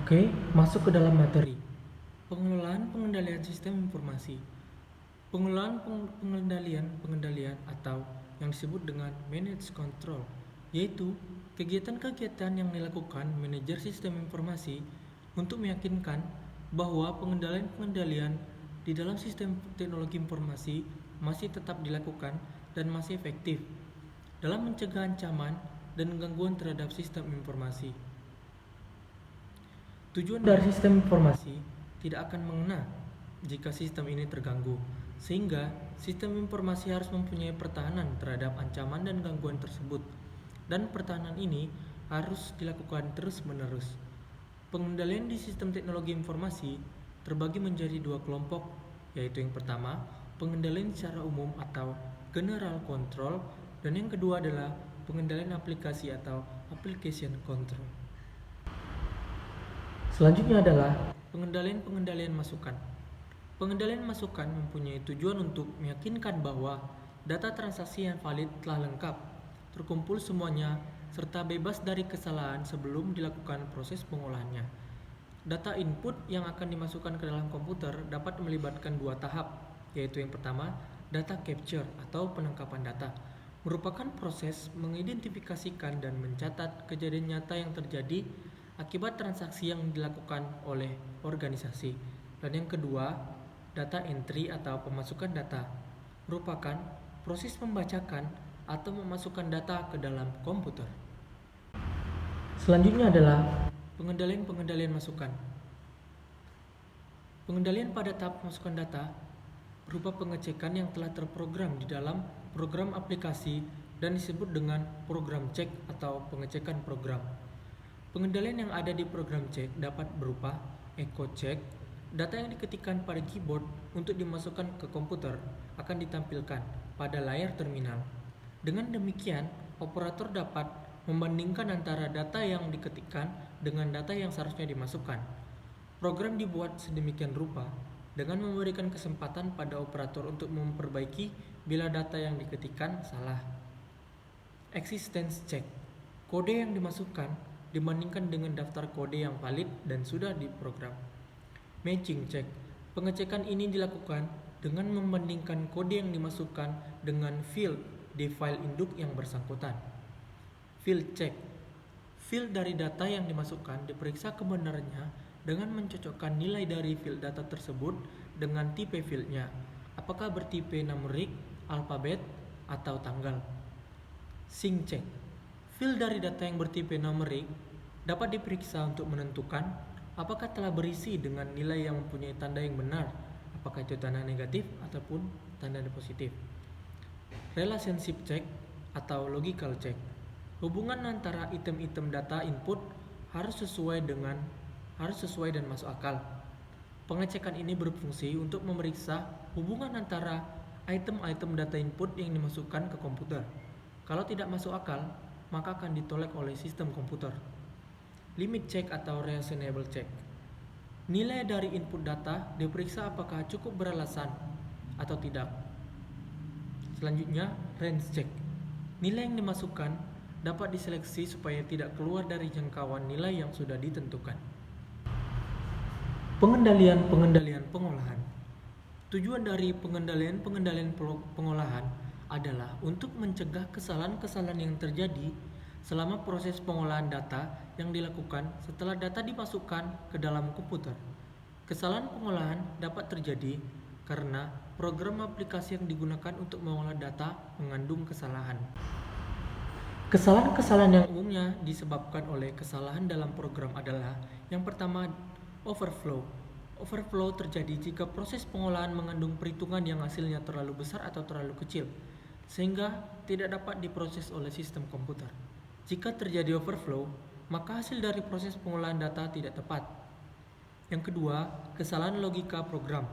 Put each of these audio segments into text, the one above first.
Oke, masuk ke dalam materi. Pengelolaan pengendalian sistem informasi. Pengelolaan pengendalian atau yang disebut dengan manage control, yaitu kegiatan-kegiatan yang dilakukan manajer sistem informasi untuk meyakinkan bahwa pengendalian di dalam sistem teknologi informasi masih tetap dilakukan dan masih efektif dalam mencegah ancaman dan gangguan terhadap sistem informasi. Tujuan dari sistem informasi tidak akan mengena jika sistem ini terganggu, sehingga sistem informasi harus mempunyai pertahanan terhadap ancaman dan gangguan tersebut, dan pertahanan ini harus dilakukan terus-menerus. Pengendalian di sistem teknologi informasi terbagi menjadi dua kelompok, yaitu yang pertama, pengendalian secara umum atau general control, dan yang kedua adalah pengendalian aplikasi atau application control. Selanjutnya adalah pengendalian masukan. Pengendalian masukan mempunyai tujuan untuk meyakinkan bahwa data transaksi yang valid telah lengkap, terkumpul semuanya, serta bebas dari kesalahan sebelum dilakukan proses pengolahannya. Data input yang akan dimasukkan ke dalam komputer dapat melibatkan dua tahap, yaitu yang pertama, data capture atau penangkapan data, merupakan proses mengidentifikasikan dan mencatat kejadian nyata yang terjadi akibat transaksi yang dilakukan oleh organisasi. Dan yang kedua, data entry atau pemasukan data, merupakan proses membacakan atau memasukkan data ke dalam komputer. Selanjutnya adalah pengendalian masukan. Pengendalian pada tahap pemasukan data berupa pengecekan yang telah terprogram di dalam program aplikasi dan disebut dengan program cek atau pengecekan program. Pengendalian yang ada di program cek dapat berupa echo check. Data yang diketikkan pada keyboard untuk dimasukkan ke komputer akan ditampilkan pada layar terminal. Dengan demikian, operator dapat membandingkan antara data yang diketikkan dengan data yang seharusnya dimasukkan. Program dibuat sedemikian rupa dengan memberikan kesempatan pada operator untuk memperbaiki bila data yang diketikkan salah. Existence check. Kode yang dimasukkan dibandingkan dengan daftar kode yang valid dan sudah diprogram. Matching check. Pengecekan ini dilakukan dengan membandingkan kode yang dimasukkan dengan field di file induk yang bersangkutan. Field check. Field dari data yang dimasukkan diperiksa kebenarannya dengan mencocokkan nilai dari field data tersebut dengan tipe fieldnya, apakah bertipe numerik, alfabet, atau tanggal. Sync check. Field dari data yang bertipe numerik dapat diperiksa untuk menentukan apakah telah berisi dengan nilai yang mempunyai tanda yang benar, apakah itu tanda negatif ataupun tanda positif. Relationship check atau logical check. Hubungan antara item-item data input harus sesuai dan masuk akal. Pengecekan ini berfungsi untuk memeriksa hubungan antara item-item data input yang dimasukkan ke komputer. Kalau tidak masuk akal, maka akan ditolak oleh sistem komputer. Limit check atau reasonable check. Nilai dari input data diperiksa apakah cukup beralasan atau tidak. Selanjutnya, range check. Nilai yang dimasukkan dapat diseleksi supaya tidak keluar dari jangkauan nilai yang sudah ditentukan. Pengendalian pengolahan. Tujuan dari pengendalian pengolahan adalah untuk mencegah kesalahan-kesalahan yang terjadi selama proses pengolahan data yang dilakukan setelah data dimasukkan ke dalam komputer. Kesalahan pengolahan dapat terjadi karena program aplikasi yang digunakan untuk mengolah data mengandung kesalahan. Kesalahan-kesalahan yang umumnya disebabkan oleh kesalahan dalam program adalah yang pertama, overflow. Overflow terjadi jika proses pengolahan mengandung perhitungan yang hasilnya terlalu besar atau terlalu kecil, sehingga tidak dapat diproses oleh sistem komputer. Jika terjadi overflow, maka hasil dari proses pengolahan data tidak tepat. Yang kedua, kesalahan logika program.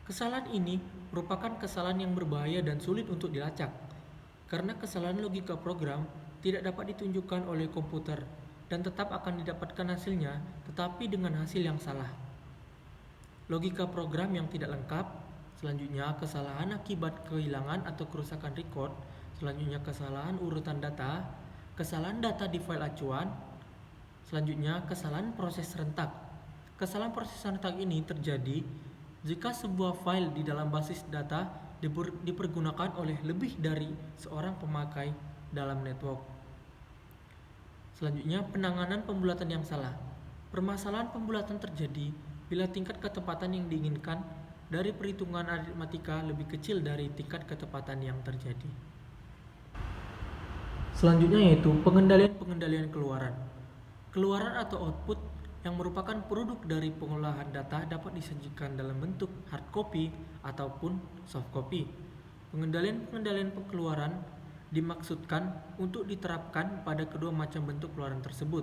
Kesalahan ini merupakan kesalahan yang berbahaya dan sulit untuk dilacak, karena kesalahan logika program tidak dapat ditunjukkan oleh komputer dan tetap akan didapatkan hasilnya, tetapi dengan hasil yang salah. Logika program yang tidak lengkap. Selanjutnya, kesalahan akibat kehilangan atau kerusakan record. Selanjutnya, kesalahan urutan data, kesalahan data di file acuan. Selanjutnya, kesalahan proses serentak. Kesalahan prosesan attack ini terjadi jika sebuah file di dalam basis data dipergunakan oleh lebih dari seorang pemakai dalam network. Selanjutnya, penanganan pembulatan yang salah. Permasalahan pembulatan terjadi bila tingkat ketepatan yang diinginkan dari perhitungan aritmatika lebih kecil dari tingkat ketepatan yang terjadi. Selanjutnya yaitu pengendalian keluaran. Keluaran atau output yang merupakan produk dari pengolahan data dapat disajikan dalam bentuk hard copy ataupun soft copy. Pengendalian pengeluaran dimaksudkan untuk diterapkan pada kedua macam bentuk keluaran tersebut.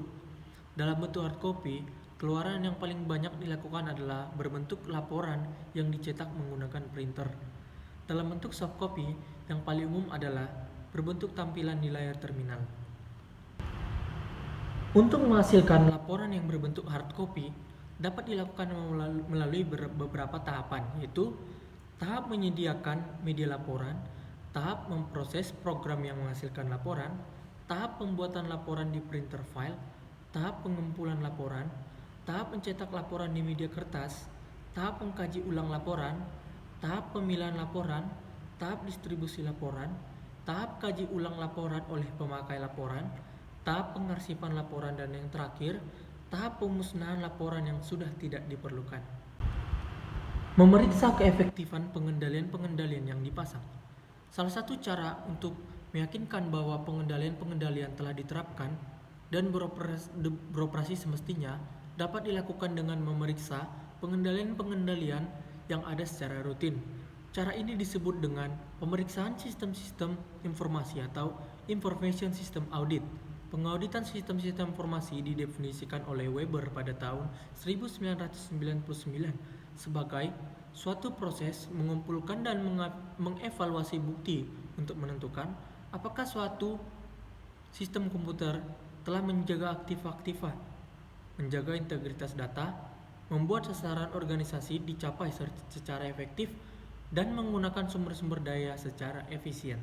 Dalam bentuk hard copy, keluaran yang paling banyak dilakukan adalah berbentuk laporan yang dicetak menggunakan printer. Dalam bentuk soft copy, yang paling umum adalah berbentuk tampilan di layar terminal. Untuk menghasilkan laporan yang berbentuk hard copy dapat dilakukan melalui beberapa tahapan, yaitu tahap menyediakan media laporan, tahap memproses program yang menghasilkan laporan, tahap pembuatan laporan di printer file, tahap pengumpulan laporan, tahap mencetak laporan di media kertas, tahap mengkaji ulang laporan, tahap pemilihan laporan, tahap distribusi laporan, tahap kaji ulang laporan oleh pemakai laporan, tahap pengarsipan laporan, dan yang terakhir, tahap pemusnahan laporan yang sudah tidak diperlukan. Memeriksa keefektifan pengendalian yang dipasang. Salah satu cara untuk meyakinkan bahwa pengendalian telah diterapkan dan beroperasi semestinya dapat dilakukan dengan memeriksa pengendalian yang ada secara rutin. Cara ini disebut dengan pemeriksaan sistem-sistem informasi atau Information System Audit. Pengauditan sistem-sistem informasi didefinisikan oleh Weber pada tahun 1999 sebagai suatu proses mengumpulkan dan mengevaluasi bukti untuk menentukan apakah suatu sistem komputer telah menjaga menjaga integritas data, membuat sasaran organisasi dicapai secara efektif, dan menggunakan sumber-sumber daya secara efisien.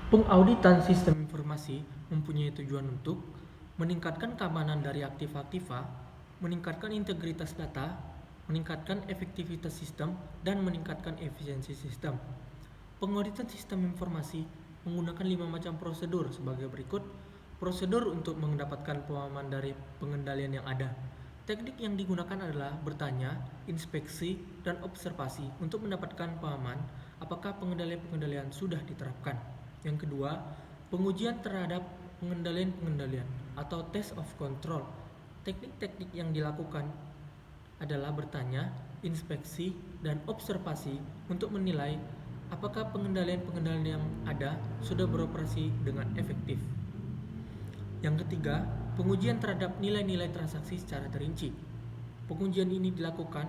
Pengauditan sistem informasi mempunyai tujuan untuk meningkatkan keamanan dari aktif-aktiva, meningkatkan integritas data, meningkatkan efektivitas sistem, dan meningkatkan efisiensi sistem. Pengauditan sistem informasi menggunakan 5 macam prosedur sebagai berikut. Prosedur untuk mendapatkan pemahaman dari pengendalian yang ada. Teknik yang digunakan adalah bertanya, inspeksi, dan observasi untuk mendapatkan pemahaman apakah pengendalian sudah diterapkan. Yang kedua, pengujian terhadap pengendalian atau test of control. Teknik-teknik yang dilakukan adalah bertanya, inspeksi, dan observasi untuk menilai apakah pengendalian yang ada sudah beroperasi dengan efektif. Yang ketiga, pengujian terhadap nilai-nilai transaksi secara terinci. Pengujian ini dilakukan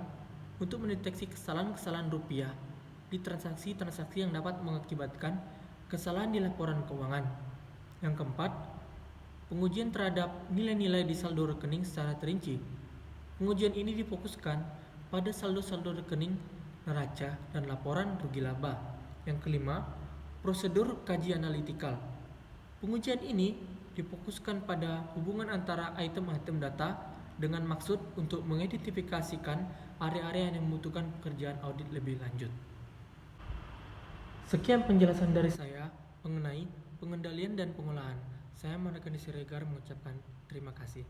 untuk mendeteksi kesalahan-kesalahan rupiah di transaksi-transaksi yang dapat mengakibatkan kesalahan di laporan keuangan. Yang keempat, pengujian terhadap nilai-nilai di saldo rekening secara terinci. Pengujian ini difokuskan pada saldo-saldo rekening, neraca, dan laporan rugi laba. Yang kelima, prosedur kaji analitikal. Pengujian ini difokuskan pada hubungan antara item-item data dengan maksud untuk mengidentifikasikan area-area yang membutuhkan pekerjaan audit lebih lanjut. Sekian penjelasan dari saya mengenai pengendalian dan pengolahan. Saya Managani Siregar mengucapkan terima kasih.